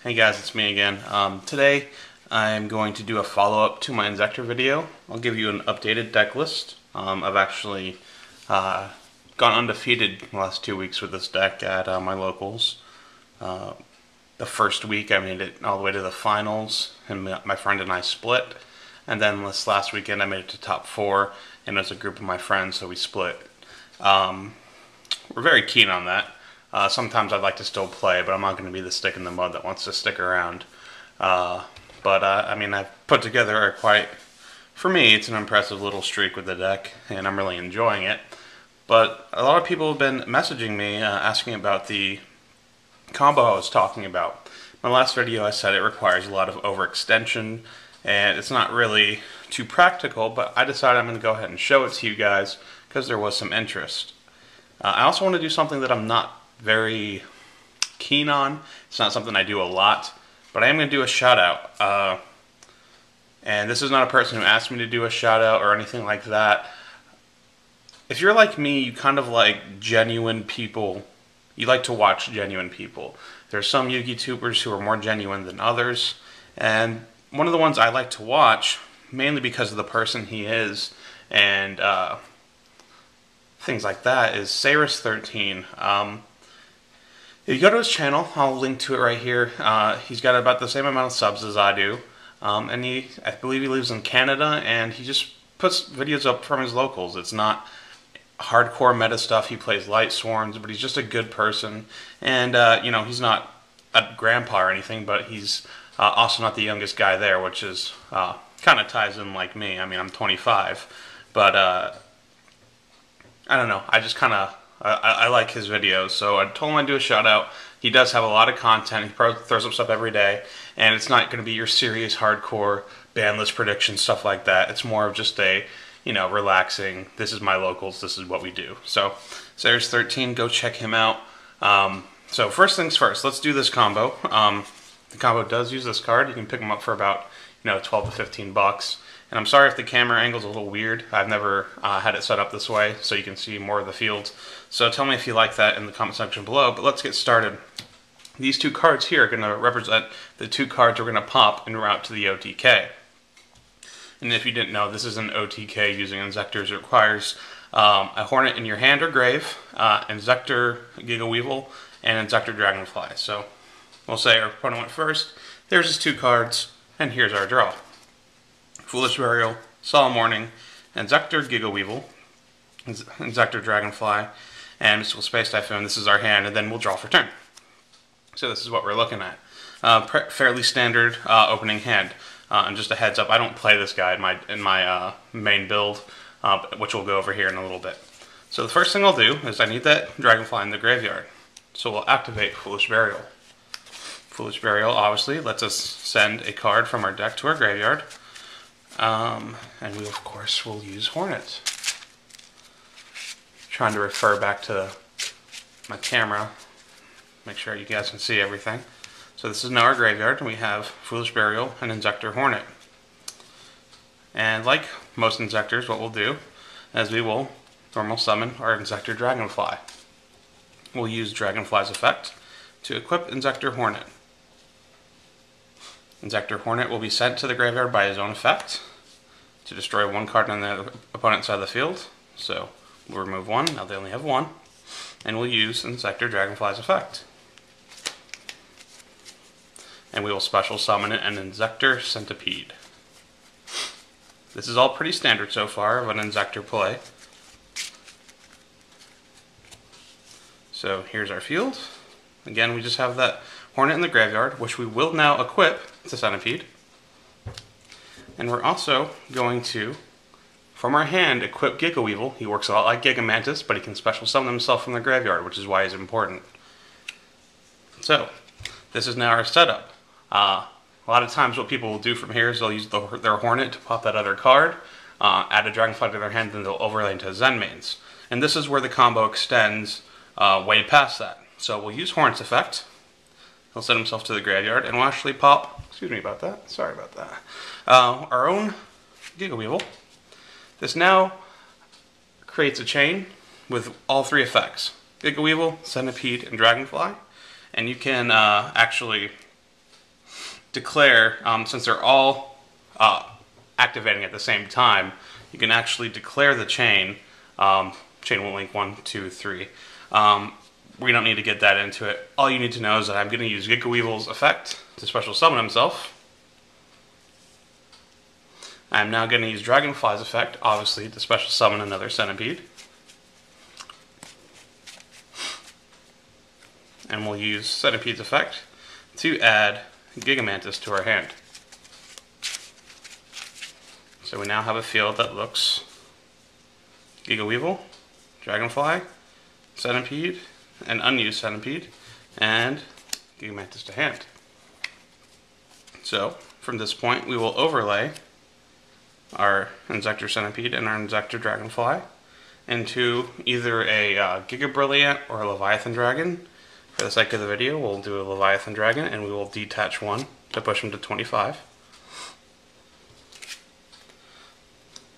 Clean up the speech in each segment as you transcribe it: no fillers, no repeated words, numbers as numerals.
Hey guys, it's me again. Today I'm going to do a follow-up to my Inzektor video. I'll give you an updated deck list. I've actually gone undefeated the last 2 weeks with this deck at my locals. The first week I made it all the way to the finals, and my friend and I split. And then this last weekend I made it to top 4, and it was a group of my friends, so we split. We're very keen on that. Sometimes I'd like to still play, but I'm not going to be the stick in the mud that wants to stick around. I mean, I've put together a quite, for me, it's an impressive little streak with the deck, and I'm really enjoying it. But a lot of people have been messaging me, asking about the combo I was talking about. My last video I said it requires a lot of overextension, and it's not really too practical, but I decided I'm going to go ahead and show it to you guys, because there was some interest. I also want to do something that I'm not very keen on. It's not something I do a lot, but I am going to do a shout out. And this is not a person who asked me to do a shout out or anything like that. If you're like me, you kind of like genuine people. You like to watch genuine people. There's some YouTubers who are more genuine than others, and one of the ones I like to watch, mainly because of the person he is and things like that, is Saris13. If you go to his channel, I'll link to it right here. He's got about the same amount of subs as I do, and I believe he lives in Canada, and he just puts videos up from his locals. It's not hardcore meta stuff. He plays light swarms, but he's just a good person, and you know, he's not a grandpa or anything, but he's also not the youngest guy there, which is kind of ties in like me. I mean, I'm 25, but I don't know. I just kind of I like his videos, so I told him I'd do a shout out. He does have a lot of content. He probably throws up stuff every day, and it's not going to be your serious hardcore ban list predictions, stuff like that. It's more of just a, you know, relaxing, this is my locals, this is what we do. So Saris13, go check him out. So first things first, let's do this combo. The combo does use this card. You can pick them up for about, you know, 12 to 15 bucks. And I'm sorry if the camera angle's a little weird. I've never had it set up this way, so you can see more of the field. So tell me if you like that in the comment section below, but let's get started. These two cards here are going to represent the two cards we're going to pop en route to the OTK. And if you didn't know, this is an OTK using Inzektors. It requires a Hornet in your hand or grave, Inzektor Giga-Weevil, and Inzektor Dragonfly. So we'll say our opponent went first. There's his two cards, and here's our draw. Foolish Burial, Solemn Warning, Inzektor Giga-Weevil, Inzektor Dragonfly, and Mystical Space Typhoon. This is our hand, and then we'll draw for turn. So this is what we're looking at. Fairly standard opening hand. And just a heads up, I don't play this guy in my main build, which we'll go over here in a little bit. So the first thing I'll do is I need that Dragonfly in the graveyard. So we'll activate Foolish Burial. Foolish Burial obviously lets us send a card from our deck to our graveyard. And we, of course, will use Hornet. Trying to refer back to my camera, make sure you guys can see everything. So this is now our graveyard, and we have Foolish Burial and Inzektor Hornet. And like most Inzektors, what we'll do is we will normal summon our Inzektor Dragonfly. We'll use Dragonfly's effect to equip Inzektor Hornet. Inzektor Hornet will be sent to the graveyard by his own effect to destroy one card on the opponent's side of the field. So we'll remove one, now they only have one, and we'll use Inzektor Dragonfly's effect. And we will special summon an Inzektor Centipede. This is all pretty standard so far of an Inzektor play. So here's our field. Again, we just have that Hornet in the graveyard, which we will now equip to Centipede. And we're also going to, from our hand, equip Giga-Weevil. He works a lot like Giga-Mantis, but he can special summon himself from the graveyard, which is why he's important. So, this is now our setup. A lot of times what people will do from here is they'll use their Hornet to pop that other card, add a Dragonfly to their hand, then they'll overlay into Zenmaines. And this is where the combo extends way past that. So we'll use Hornet's effect. He'll send himself to the graveyard, and we'll actually pop, excuse me about that, sorry about that, our own Giga-Weevil. This now creates a chain with all three effects, Giga-Weevil, Centipede, and Dragonfly. And you can actually declare, since they're all activating at the same time, you can actually declare the chain. Chain will link 1, 2, 3. We don't need to get that into it. All you need to know is that I'm going to use Giga Weevil's effect to special summon himself. I'm now going to use Dragonfly's effect, obviously, to special summon another Centipede. And we'll use Centipede's effect to add Giga-Mantis to our hand. So we now have a field that looks Giga Weevil, Dragonfly, Centipede, an unused Centipede, and Giga-Mantis to hand. So from this point we will overlay our Inzektor Centipede and our Inzektor Dragonfly into either a Giga Brilli-ant or a Leviathan Dragon. For the sake of the video, we'll do a Leviathan Dragon, and we will detach one to push him to 25.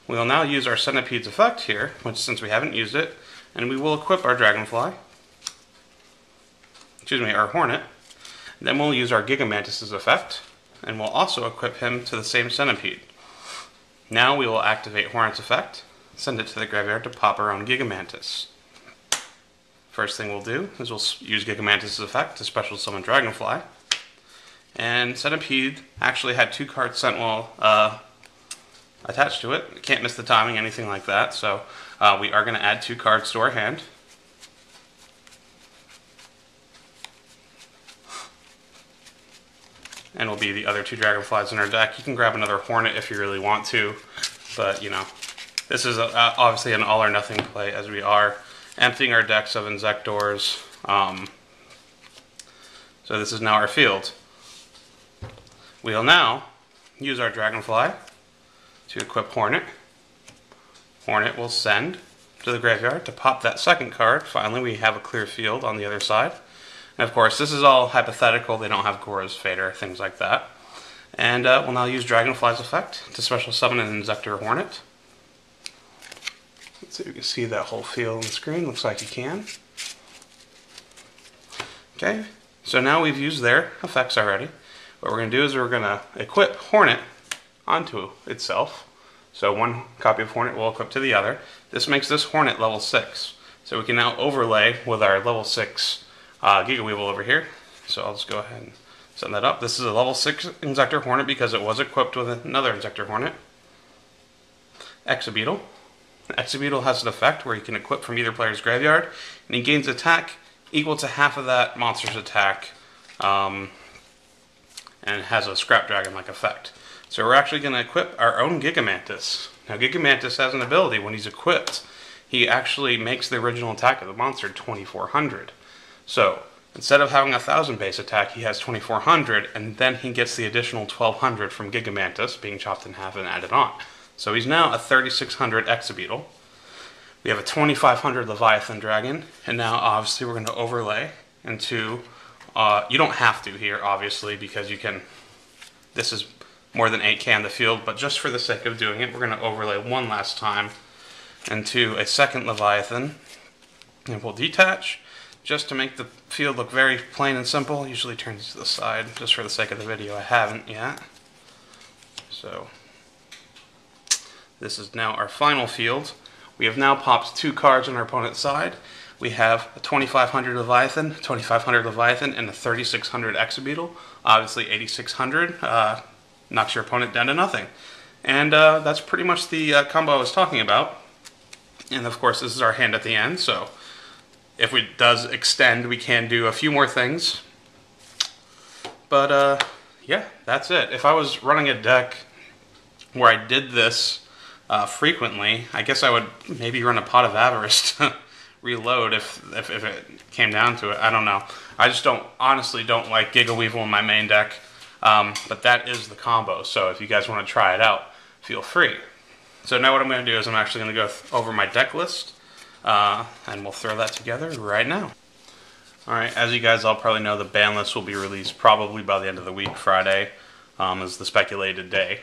We will now use our Centipede's effect here, which since we haven't used it, and we will equip our Dragonfly. Our Hornet. Then we'll use our Giga-Mantis' effect, and we'll also equip him to the same Centipede. Now we will activate Hornet's effect, send it to the graveyard to pop our own Giga-Mantis. First thing we'll do is we'll use Giga-Mantis' effect to special summon Dragonfly. And Centipede actually had 2 cards sent while attached to it. Can't miss the timing, anything like that. So we are going to add 2 cards to our hand. And will be the other 2 Dragonflies in our deck. You can grab another Hornet if you really want to. But, you know, this is obviously an all or nothing play, as we are emptying our decks of Inzektors. So this is now our field. We'll now use our Dragonfly to equip Hornet. Hornet will send to the graveyard to pop that second card. Finally, we have a clear field on the other side. And of course, this is all hypothetical. They don't have Gora's Fader, things like that. And we'll now use Dragonfly's effect to special summon an Inzektor Hornet. So you can see that whole field on the screen. Looks like you can. Okay, so now we've used their effects already. What we're going to do is we're going to equip Hornet onto itself. So one copy of Hornet will equip to the other. This makes this Hornet level 6. So we can now overlay with our level 6 Giga Weevil over here. So I'll just go ahead and set that up. This is a level 6 Inzektor Hornet because it was equipped with another Inzektor Hornet. Exabeetle. Exabeetle has an effect where you can equip from either player's graveyard, and he gains attack equal to half of that monster's attack, and it has a Scrap Dragon-like effect. So we're actually going to equip our own Giga-Mantis. Now Giga-Mantis has an ability when he's equipped, he actually makes the original attack of the monster 2400. So instead of having 1000 base attack, he has 2400, and then he gets the additional 1200 from Giga-Mantis being chopped in half and added on. So he's now a 3600 Exabeetle. We have a 2500 Leviathan Dragon, and now obviously we're going to overlay into, you don't have to here obviously because you can, this is more than 8k on the field, but just for the sake of doing it, we're going to overlay one last time into a second Leviathan, and we'll detach just to make the field look very plain and simple. Usually turn this to the side just for the sake of the video. I haven't yet. So this is now our final field. We have now popped 2 cards on our opponent's side. We have a 2500 Leviathan, 2500 Leviathan, and a 3600 Exabeetle. Obviously 8600 knocks your opponent down to nothing. And that's pretty much the combo I was talking about. And of course this is our hand at the end, so if it does extend, we can do a few more things. But yeah, that's it. If I was running a deck where I did this frequently, I guess I would maybe run a Pot of Avarice to reload if it came down to it. I don't know. I just honestly don't like Giga Weevil in my main deck, but that is the combo. So if you guys want to try it out, feel free. So now what I'm going to do is I'm actually going to go over my deck list, and we'll throw that together right now. Alright, as you guys all probably know, the ban list will be released probably by the end of the week. Friday is the speculated day.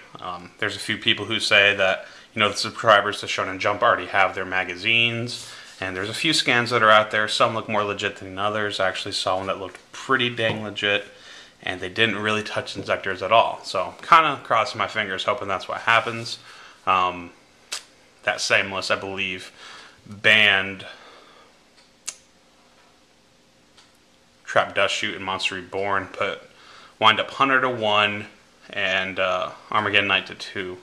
There's a few people who say that, you know, the subscribers to Shonen Jump already have their magazines, and there's a few scans that are out there. Some look more legit than others. I actually saw one that looked pretty dang legit, and they didn't really touch Inzektors at all. So kind of crossing my fingers, hoping that's what happens. That same list, I believe, banned Trap Dustshoot and Monster Reborn, put Wind-Up Hunter to 1 and Armageddon Knight to 2,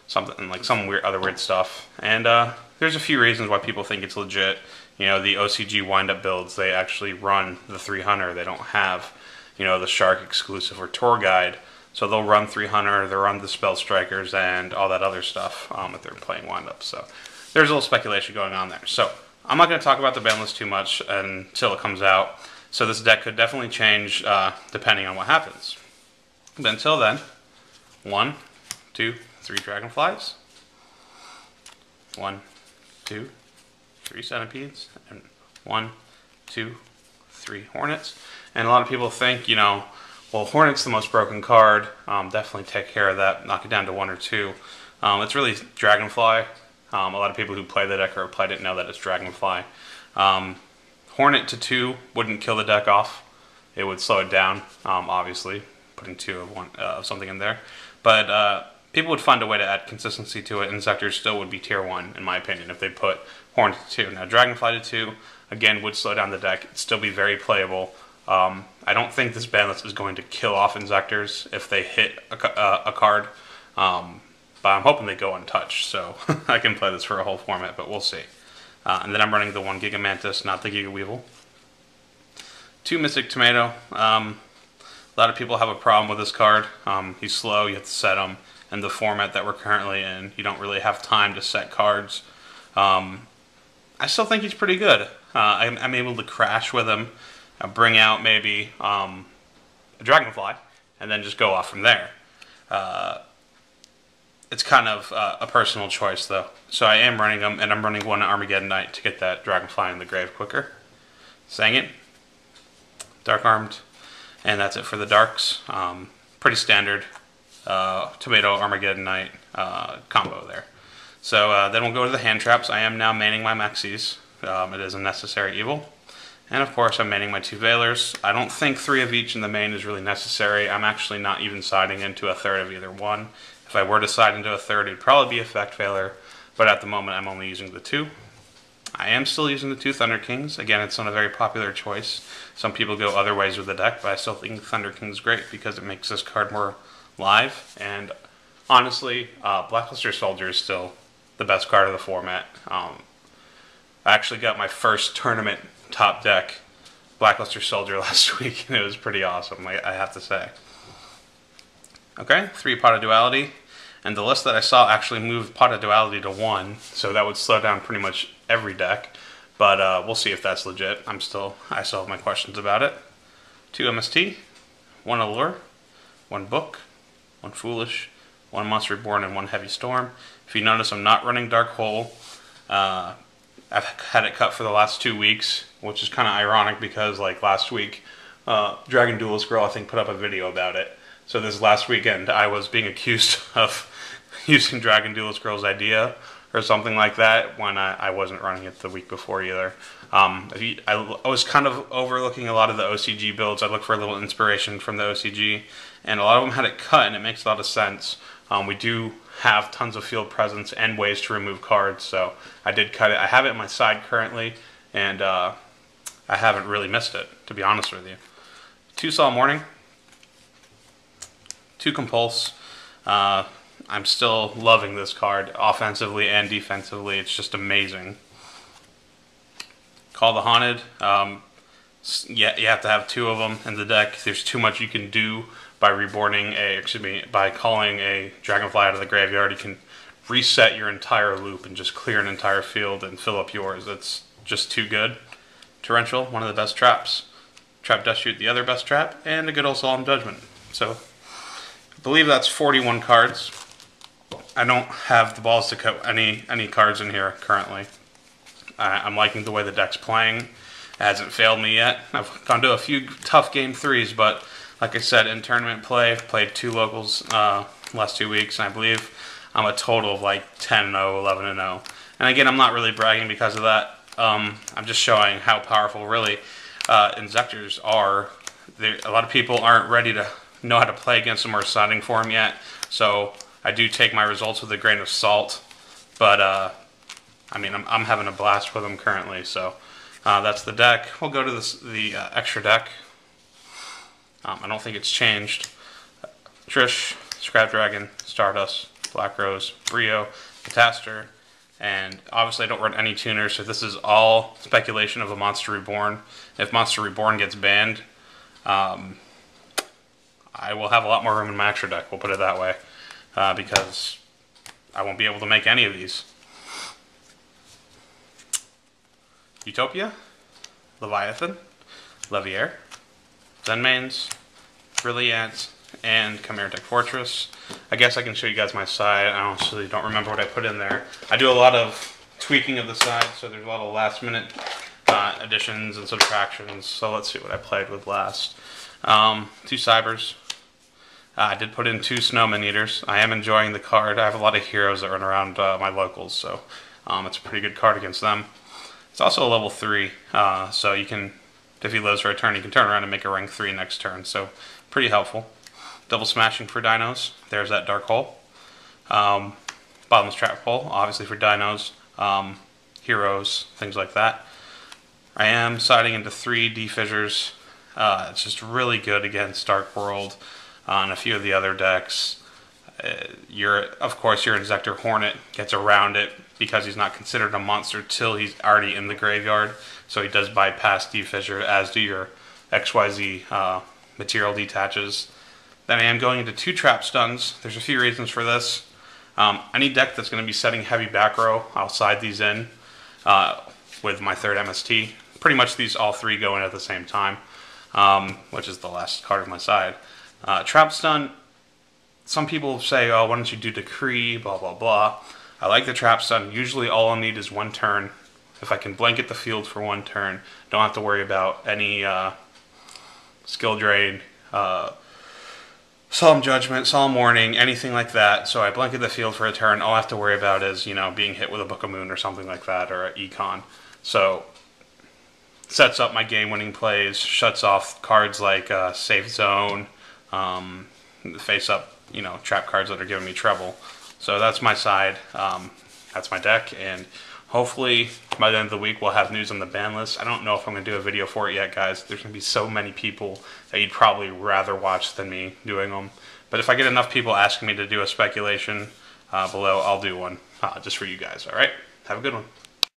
something like some other weird stuff. And there's a few reasons why people think it's legit. You know, the OCG Wind-Up builds, they actually run the 3 Hunter. They don't have, you know, the Shark exclusive or Tour Guide. So they'll run 3 Hunter, they'll run the Spell Strikers, and all that other stuff if they're playing Wind-Up. So there's a little speculation going on there. So I'm not going to talk about the ban list too much until it comes out. So this deck could definitely change depending on what happens. But until then, 1, 2, 3 Dragonflies, 1, 2, 3 Centipedes, and 1, 2, 3 Hornets. And a lot of people think, you know, well, Hornet's the most broken card. Definitely take care of that, knock it down to 1 or 2. It's really Dragonfly. A lot of people who play the deck or play it know that it's Dragonfly. Hornet to 2 wouldn't kill the deck off. It would slow it down, obviously, putting 2 of something in there. But people would find a way to add consistency to it. Inzektor still would be tier 1, in my opinion, if they put Hornet to 2. Now, Dragonfly to 2, again, would slow down the deck. It'd still be very playable. I don't think this ban list is going to kill off Inzektors if they hit a card. But I'm hoping they go untouched, so I can play this for a whole format, but we'll see. And then I'm running the 1 Giga-Mantis, not the Giga-Weevil. 2 Mystic Tomato. A lot of people have a problem with this card. He's slow, you have to set him. And the format that we're currently in, you don't really have time to set cards. I still think he's pretty good. I'm able to crash with him, bring out maybe a Dragonfly, and then just go off from there. It's kind of a personal choice, though. So I am running them, and I'm running 1 Armageddon Knight to get that Dragonfly in the grave quicker. Sangan, Dark Armed, and that's it for the Darks. Pretty standard Tomato Armageddon Knight combo there. So then we'll go to the hand traps. I am now manning my Maxx. It is a necessary evil. And of course I'm manning my 2 Veilers. I don't think 3 of each in the main is really necessary. I'm actually not even siding into a third of either one. If I were to side into a third, it would probably be Effect Veiler, but at the moment I'm only using the 2. I am still using the 2 Thunder Kings. Again, it's not a very popular choice. Some people go other ways with the deck, but I still think Thunder King is great because it makes this card more live. And honestly, Blackluster Soldier is still the best card of the format. I actually got my first tournament top deck Blackluster Soldier last week, and it was pretty awesome, I have to say. Okay, 3 Pot of Duality, and the list that I saw actually moved Pot of Duality to 1, so that would slow down pretty much every deck, but we'll see if that's legit. I still have my questions about it. 2 MST, 1 Allure, 1 Book, 1 Foolish, 1 Monster Reborn, and 1 Heavy Storm. If you notice, I'm not running Dark Hole. I've had it cut for the last 2 weeks, which is kind of ironic because, like, last week, Dragon Duelist Girl, I think, put up a video about it. So this last weekend, I was being accused of using Dragon Duelist Girl's idea or something like that when I wasn't running it the week before either. I was kind of overlooking a lot of the OCG builds. I looked for a little inspiration from the OCG, and a lot of them had it cut, and it makes a lot of sense. We do have tons of field presence and ways to remove cards, so I did cut it. I have it in my side currently, and I haven't really missed it, to be honest with you. 2 Solemn Warning, 2 Compulse. I'm still loving this card, offensively and defensively. It's just amazing. Call the Haunted. Yeah, you have to have 2 of them in the deck. There's too much you can do by by calling a Dragonfly out of the graveyard. You can reset your entire loop and just clear an entire field and fill up yours. That's just too good. Torrential, one of the best traps. Trap Dustshoot, the other best trap, and a good old Solemn Judgment. So I believe that's 41 cards. I don't have the balls to cut any cards in here currently. I'm liking the way the deck's playing. It hasn't failed me yet. I've gone to a few tough game 3s, but like I said, in tournament play, I've played 2 locals last 2 weeks, and I believe I'm a total of like 10-0, 11-0. And again, I'm not really bragging because of that. I'm just showing how powerful really Inzektors are a lot of people aren't ready to know how to play against him or signing for him yet, so I do take my results with a grain of salt. But I mean, I'm having a blast with him currently. So that's the deck. We'll go to the extra deck. I don't think it's changed. Trish, Scrap Dragon, Stardust, Black Rose, Brio, Catastor, and obviously I don't run any tuners, so this is all speculation of a Monster Reborn. If Monster Reborn gets banned, I will have a lot more room in my extra deck, we'll put it that way, because I won't be able to make any of these. Utopia, Leviathan, Leviair, Zenmaines, Brilli-ant, and Chimeratech Fortress. I guess I can show you guys my side. I honestly don't remember what I put in there. I do a lot of tweaking of the side, so there's a lot of last minute additions and subtractions. So let's see what I played with last. 2 Cybers. I did put in 2 Snowman Eaters. I am enjoying the card. I have a lot of heroes that run around my locals, so it's a pretty good card against them. It's also a level 3, so you can, if he lives for a turn, you can turn around and make a rank 3 next turn, so pretty helpful. Double smashing for dinos. There's that dark hole. Bottomless trap hole, obviously for dinos, heroes, things like that. I am siding into 3 D-Fissures. It's just really good against Dark World and a few of the other decks. Of course, your Inzektor Hornet gets around it because he's not considered a monster till he's already in the graveyard. So he does bypass D-Fissure, as do your XYZ material detaches. Then I am going into 2 trap stuns. There's a few reasons for this. Any deck that's going to be setting heavy back row, I'll side these in with my 3rd MST. Pretty much these all 3 go in at the same time, which is the last card of my side. Trap stun, some people say, oh, why don't you do Decree, blah, blah, blah. I like the trap stun. Usually all I'll need is 1 turn. If I can blanket the field for 1 turn, don't have to worry about any skill drain, Solemn Judgment, Solemn Warning, anything like that. So I blanket the field for a turn. All I have to worry about is, you know, being hit with a Book of Moon or something like that, or an Econ. So sets up my game-winning plays, shuts off cards like Safe Zone, face up, you know, trap cards that are giving me trouble. So that's my side. That's my deck, and hopefully by the end of the week we'll have news on the ban list. I don't know if I'm going to do a video for it yet, guys. There's going to be so many people that you'd probably rather watch than me doing them. But if I get enough people asking me to do a speculation below, I'll do one just for you guys. All right? Have a good one.